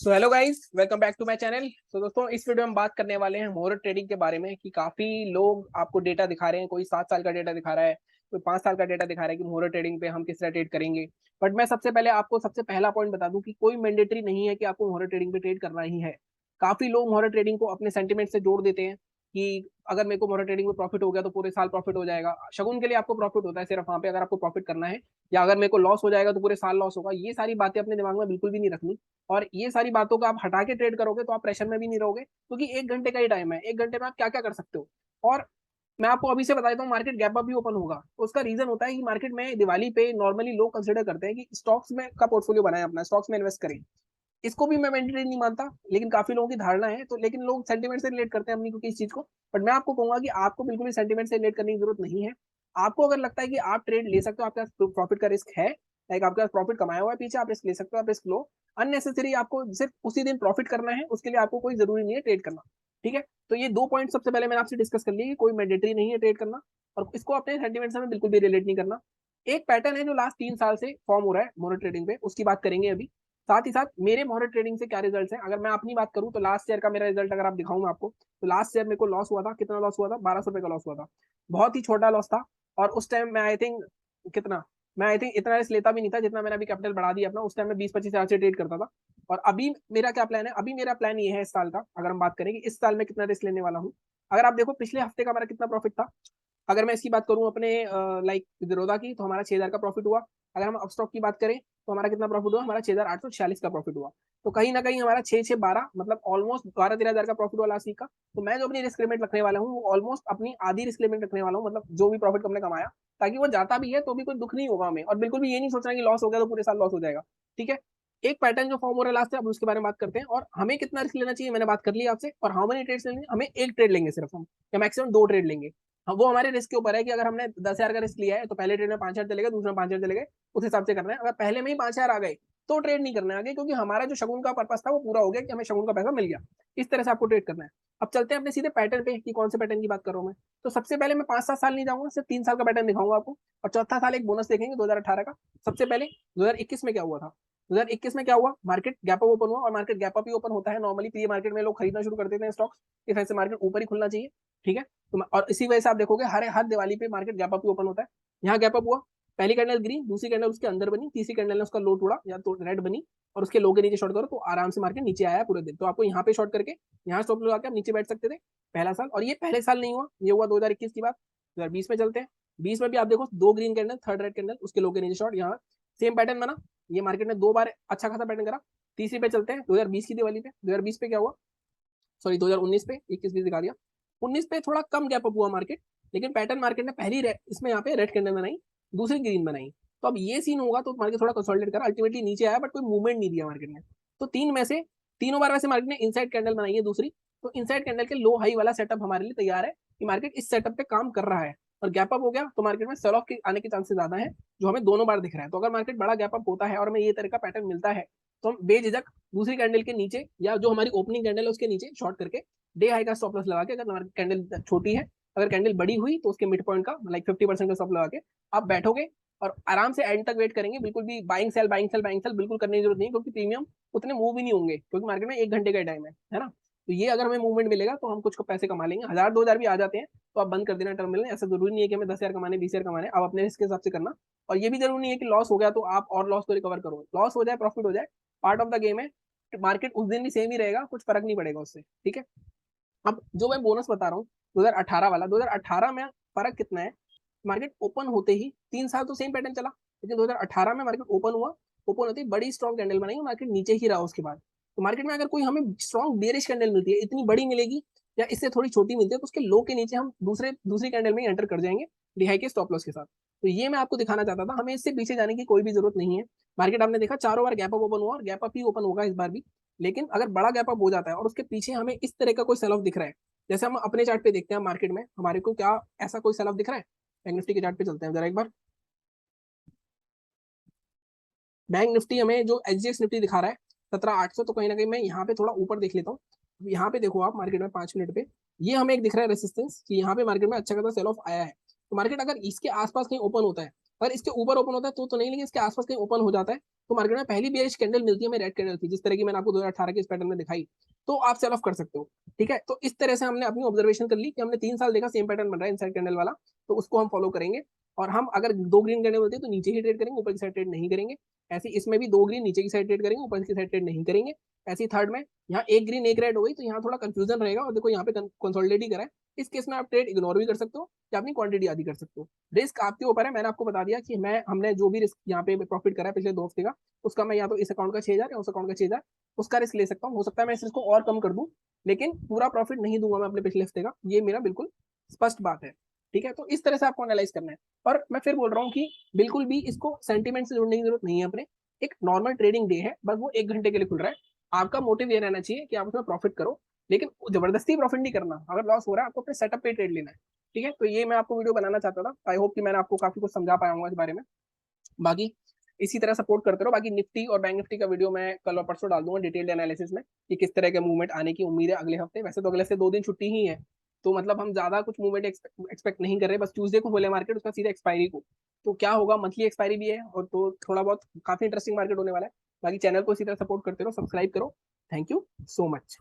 So hello guys, welcome back to my channel. तो दोस्तों, इस वीडियो में हम बात करने वाले हैं मोहर ट्रेडिंग के बारे में कि काफी लोग आपको डेटा दिखा रहे हैं। कोई 7 साल का डेटा दिखा रहा है, कोई 5 साल का डेटा दिखा रहा है कि मोहर ट्रेडिंग पे हम किस तरह ट्रेड करेंगे। बट मैं सबसे पहले आपको सबसे पहला पॉइंट बता दूं कि कोई मैंडेटरी नहीं है कि आपको मोहर ट्रेडिंग पे ट्रेड करना ही है। काफी लोग मोहर ट्रेडिंग को अपने सेंटिमेंट से जोड़ देते हैं कि अगर मेरे को मोहर ट्रेडिंग में प्रॉफिट हो गया तो पूरे साल प्रॉफिट हो जाएगा। शगुन के लिए आपको प्रॉफिट होता है सिर्फ वहां पे अगर आपको प्रॉफिट करना है, या अगर मेरे को लॉस हो जाएगा तो पूरे साल लॉस होगा। ये सारी बातें अपने दिमाग में बिल्कुल भी नहीं रखनी। और ये सारी बातों को आप हटा के ट्रेड करोगे तो आप प्रेशर में भी नहीं रहोगे, क्योंकि 1 घंटे का ही टाइम है। 1 घंटे में आप क्या क्या कर सकते हो। और मैं आपको अभी से बता देता हूँ, मार्केट गैप अप भी ओपन होगा। तो उसका रीजन होता है कि मार्केट में दिवाली पे नॉर्मली लोग कंसिडर करते हैं कि स्टॉक्स में का पोर्टफोलियो बनाए, अपना स्टॉक्स में इन्वेस्ट करें। इसको भी मैं मैंडेटरी नहीं मानता, लेकिन काफी लोगों की धारणा है। तो लेकिन लोग सेंटीमेंट से रिलेट करते हैं अपनी किसी चीज को। बट मैं आपको कहूंगा कि आपको बिल्कुल भी सेंटीमेंट से रिलेट करने की जरूरत नहीं है। आपको अगर लगता है कि आप ट्रेड ले सकते हो, आपके पास प्रॉफिट का रिस्क है, लाइक आपके पास प्रॉफिट कमाया हुआ है पीछे, आप रिस्क ले सकते हो, आप रिस्क लो। अननेसेसरी आपको सिर्फ उसी दिन प्रॉफिट करना है, उसके लिए आपको कोई जरूरी नहीं है ट्रेड करना। ठीक है, तो ये 2 पॉइंट सबसे पहले मैंने आपसे डिस्कस कर लिए कि कोई मैंडेटरी नहीं है ट्रेड करना, और इसको अपने सेंटीमेंट से बिल्कुल भी रिलेट नहीं करना। एक पैटर्न है जो लास्ट 3 साल से फॉर्म हो रहा है मोनो ट्रेडिंग पे, उसकी बात करेंगे अभी। साथ ही साथ मेरे मोहर ट्रेडिंग से क्या रिजल्ट है, अगर मैं अपनी बात करूं तो लास्ट ईयर का मेरा रिजल्ट अगर आप दिखाऊं मैं आपको, तो लास्ट ईयर मेरे को लॉस हुआ था। कितना लॉस हुआ था? 1200 रुपए का लॉस हुआ था। बहुत ही छोटा लॉस था। और उस टाइम मैं आई थिंक कितना मैं आई थिंक इतना रिस्क लेता भी नहीं था जितना मैंने अभी कैपिटल बढ़ा दिया अपना। उस टाइम मैं 20-25 हजार से ट्रेड करता था। और अभी मेरा क्या प्लान है? अभी मेरा प्लान ये है इस साल का, अगर हम बात करें कि इस साल में कितना रिस्क लेने वाला हूँ। अगर आप देखो पिछले हफ्ते का मेरा कितना प्रॉफिट था, अगर मैं इसकी बात करूं अपने लाइक जिरोधा की, तो हमारा 6 हजार का प्रॉफिट हुआ। अगर हम अपस्टॉक की बात करें तो हमारा कितना प्रॉफिट हुआ? हमारा 6,846 का प्रॉफिट हुआ। तो कहीं ना कहीं हमारा 6-6-12 मतलब ऑलमोस्ट 12-13 हजार का प्रॉफिट हुआ लास्ट वीक का। तो मैं जो अपनी रिस्क लिमिट रखने वाला हूँ वो ऑलमोस्ट अपनी आधी रिस्क लिमिट रखने वाला हूँ, मतलब जो भी प्रॉफिट हमने कमाया, ताकि वो जाता भी है तो भी कोई दुख नहीं होगा हमें, और बिल्कुल भी ये नहीं सोचना कि लॉस हो गया तो पूरे साल लॉस हो जाएगा। ठीक है, एक पैटर्न जो फॉर्म हो रहा है लास्ट से, अब उसके बारे में बात करते हैं। और हमें कितना रिस्क लेना चाहिए मैंने बात कर ली आपसे, और हाउ मेनी ट्रेड्स लेंगे, हमें एक ट्रेड लेंगे सिर्फ हम, या मैक्सिमम 2 ट्रेड लेंगे। हाँ, वो हमारे रिस्क के ऊपर है कि अगर हमने 10 हजार का रिस्क लिया है तो पहले ट्रेड में 5 हजार चले गए, दूसरे में 5 हजार चले गए, उस हिसाब से करना है। अगर पहले में ही 5 हजार आ गए तो ट्रेड नहीं करना है आगे, क्योंकि हमारा जो शगुन का पर्पस था वो पूरा हो गया कि हमें शगुन का पैसा मिल गया। इस तरह से आपको ट्रेड करना है। अब चलते हैं अपने सीधे पैटर्न पे कि कौन से पैटर्न की बात कर रहा हूँ मैं। तो सबसे पहले मैं 5-7 साल नहीं जाऊंगा, सिर्फ 3 साल का पैटर्न दिखाऊंगा आपको। और चौथा साल एक बोनस देखेंगे 2018 का। सबसे पहले 2021 में क्या हुआ था? 2021 में क्या हुआ? मार्केट गैप अप ओपन हुआ, और मार्केट गैप अप ही ओपन होता है नॉर्मली। प्री मार्केट में लोग खरीदना शुरू कर देते हैं स्टॉक्स, इस वजह से मार्केट ऊपर ही खुलना चाहिए। ठीक है, तो और इसी वजह से आप देखोगे हर हर दिवाली पे मार्केट गैप अप ही ओपन होता है। यहाँ गैप अप हुआ, पहली कैंडल ग्रीन, दूसरी कैंडल उसके अंदर बनी, तीसरी कैंडल ने उसका लो तोड़ा या तो रेड बनी, और उसके लो के नीचे शॉर्ट करो तो आराम से मार्केट नीचे आया पूरे दिन। तो आपको यहाँ पे शॉर्ट करके यहाँ स्टॉप लगा के आप नीचे बैठ सकते थे पहला साल। और ये पहले साल नहीं हुआ, ये हुआ 2021 की बात। 2020 में चलते हैं। 20 में भी आप देखो 2 green candle, third red candle, उसके लो के नीचे शॉर्ट, यहाँ सेम पैटर्न बना। ये मार्केट ने 2 बार अच्छा खासा पैटर्न करा। तीसरी पे चलते हैं 2020 की दिवाली पे। 2020 पे क्या हुआ? सॉरी 2019 पे, 21-20 दिखा दिया। 19 पे थोड़ा कम गैप अप हुआ मार्केट, लेकिन पैटर्न मार्केट ने पहली इसमें यहाँ पे रेड कैंडल बनाई, दूसरी ग्रीन बनाई। तो अब ये सीन होगा तो मार्केट थोड़ा कंसोलिडेट करा, अल्टीमेटली नीचे आया बट कोई मूवमेंट नहीं दिया मार्केट ने। तो तीन में से तीनों बार वैसे मार्केट ने इनसाइड कैंडल बनाई है दूसरी। तो इनसाइड कैंडल के लो हाई वाला सेटअप हमारे लिए तैयार है कि मार्केट इस सेटअप पे काम कर रहा है। और गैप अप हो गया तो मार्केट में सेल ऑफ के आने के चांसेस ज्यादा है, जो हमें दोनों बार दिख रहा है। तो अगर मार्केट बड़ा गैप अप होता है और हमें ये तरह का पैटर्न मिलता है, तो हम बेझिझक दूसरी कैंडल के नीचे, या जो हमारी ओपनिंग कैंडल है उसके नीचे शॉर्ट करके डे हाई का स्टॉप लॉस लगा के, अगर कैंडल छोटी है, अगर कैंडल बड़ी हुई तो उसके मिड पॉइंट का लाइक 50% का स्टॉप लगा के आप बैठोगे, और आराम से एंड तक वेट करेंगे। बिल्कुल भी buying sell buying sell buying sell बिल्कुल करने की जरूरत नहीं, क्योंकि प्रीमियम उतने मूव भी नहीं होंगे, क्योंकि मार्केट में 1 घंटे का टाइम है ना। तो ये अगर हमें मूवमेंट मिलेगा तो हम कुछ पैसे कमा लेंगे, 1000-2000 भी आ जाते हैं तो आप बंद कर देना टर्मिनल। ऐसा जरूरी नहीं है कि हमें 10 हजार कमाने, 20 हजार कमाने, आप अपने रिस्क के हिसाब से करना। और ये भी जरूरी नहीं है कि लॉस हो गया तो आप और लॉस को रिकवर करो। लॉस हो जाए प्रॉफिट हो जाए, पार्ट ऑफ द गेम है। मार्केट उस दिन भी सेम ही रहेगा, कुछ फर्क नहीं पड़ेगा उससे। ठीक है, अब जो मैं बोनस बता रहा हूँ 2018 वाला, 2018 में फर्क कितना है? मार्केट ओपन होते ही 3 साल तो सेम पैटर्न चला, लेकिन 2018 में मार्केट ओपन हुआ, ओपन होते ही बड़ी स्ट्रॉन्ग कैंडल बनाई, मार्केट नीचे ही रहा उसके बाद। तो मार्केट में अगर कोई हमें स्ट्रॉन्ग बेरिश कैंडल मिलती है, इतनी बड़ी मिलेगी या इससे थोड़ी छोटी मिलती है, तो उसके लो के नीचे हम दूसरी कैंडल में एंटर कर जाएंगे डिहाई के स्टॉप लॉस के साथ। तो ये मैं आपको दिखाना चाहता था, हमें इससे पीछे जाने की कोई भी जरूरत नहीं है। मार्केट आपने देखा चारों बार गैप अप ओपन हुआ, और गैप अप ही ओपन होगा इस बार भी। लेकिन अगर बड़ा गैप अप हो जाता है और उसके पीछे हमें इस तरह का कोई सेल ऑफ दिख रहा है, जैसे हम अपने चार्ट पे देखते हैं मार्केट में हमारे को क्या ऐसा कोई सेल ऑफ दिख रहा है? बैंक निफ्टी के चार्ट पे चलते हैं जरा एक बार। बैंक निफ्टी हमें जो एच निफ्टी दिखा रहा है 17,800, तो कहीं ना कहीं मैं यहाँ पे थोड़ा ऊपर देख लेता हूँ। यहाँ पे देखो आप मार्केट में 5 मिनट पे, ये हमें एक दिख रहा है रेसिस्टेंस कि यहाँ पे मार्केट में अच्छा खासा सेल ऑफ आया है। तो मार्केट अगर इसके आसपास कहीं ओपन होता है, अगर इसके ऊपर ओपन होता है तो नहीं, लेकिन इसके आसपास कहीं ओपन हो जाता है, तो मार्केट में पहली बेयरिश कैंडल मिलती है हमें रेड कैंडल की, जिस तरह की मैंने आपको 2018 के इस पैटर्न में दिखाई, तो आप सेल ऑफ कर सकते हो। ठीक है, तो इस तरह से हमने अपनी ऑब्जर्वेशन कर ली कि हमने 3 साल देखा सेम पैटर्न बन रहा है इनसाइड कैंडल वाला, तो उसको हम फॉलो करेंगे। और हम अगर 2 ग्रीन कैंडल होती है तो नीचे ही ट्रेड करेंगे, ऊपर की साइड ट्रेड नहीं करेंगे। ऐसे इसमें भी 2 ग्रीन नीचे की साइड ट्रेड करेंगे, ऊपर की साइड ट्रेड नहीं करेंगे। ऐसे थर्ड में यहाँ 1 ग्रीन 1 रेड हो गई, तो यहाँ थोड़ा कंफ्यूजन रहेगा, और देखो यहाँ पे कंसोलिडेट ही करा है। इस केस में आप ट्रेड इग्नोर भी कर सकते हो या अपनी क्वांटिटी आधी कर सकते हो। रिस्क आपके ऊपर है। मैंने आपको बता दिया कि हमने जो भी रिस्क यहाँ पे प्रॉफिट करा है पिछले 2 हफ्ते का, उसका मैं या तो इस अकाउंट का 6,000 या उस अकाउंट का 6,000 उसका रिस्क ले सकता हूँ। हो सकता है मैं इस रिस्क को और कम कर दूं, लेकिन पूरा प्रॉफिट नहीं दूंगा मैं अपने पिछले हफ्ते का, ये मेरा बिल्कुल स्पष्ट बात है। ठीक है, तो इस तरह से आपको एनालाइज करना है। और मैं फिर बोल रहा हूँ कि बिल्कुल भी इसको सेंटीमेंट से जोड़ने की जरूरत नहीं है अपने। एक नॉर्मल ट्रेडिंग डे है, बस वो 1 घंटे के लिए खुल रहा है। आपका मोटिव ये रहना चाहिए कि आप उसमें प्रॉफिट करो, लेकिन जबरदस्ती प्रॉफिट नहीं करना। अगर लॉस हो रहा है आपको अपने सेटअप पे ट्रेड लेना है। ठीक है, तो ये मैं आपको वीडियो बनाना चाहता था। आई होप कि मैंने आपको काफी कुछ समझा पाया हूँ इस बारे में। बाकी इसी तरह सपोर्ट करते रहो। बाकी निफ्टी और बैंक निफ्टी का वीडियो मैं कल और परसों डाल दूंगा डिटेल्ड एनालिसिस में, कि किस तरह के मूवमेंट आने की उम्मीद है अगले हफ्ते। वैसे तो अगले हफ्ते 2 दिन छुट्टी ही है, तो मतलब हम ज्यादा कुछ मूवमेंट एक्सपेक्ट नहीं कर रहे। बस ट्यूसडे को खोले मार्केट, उसका सीधा एक्सपायरी को। तो क्या होगा, मंथली एक्सपायरी भी है, और तो थोड़ा बहुत काफी इंटरेस्टिंग मार्केट होने वाला है। बाकी चैनल को इसी तरह सपोर्ट करते रहो, सब्सक्राइब करो। Thank you so much.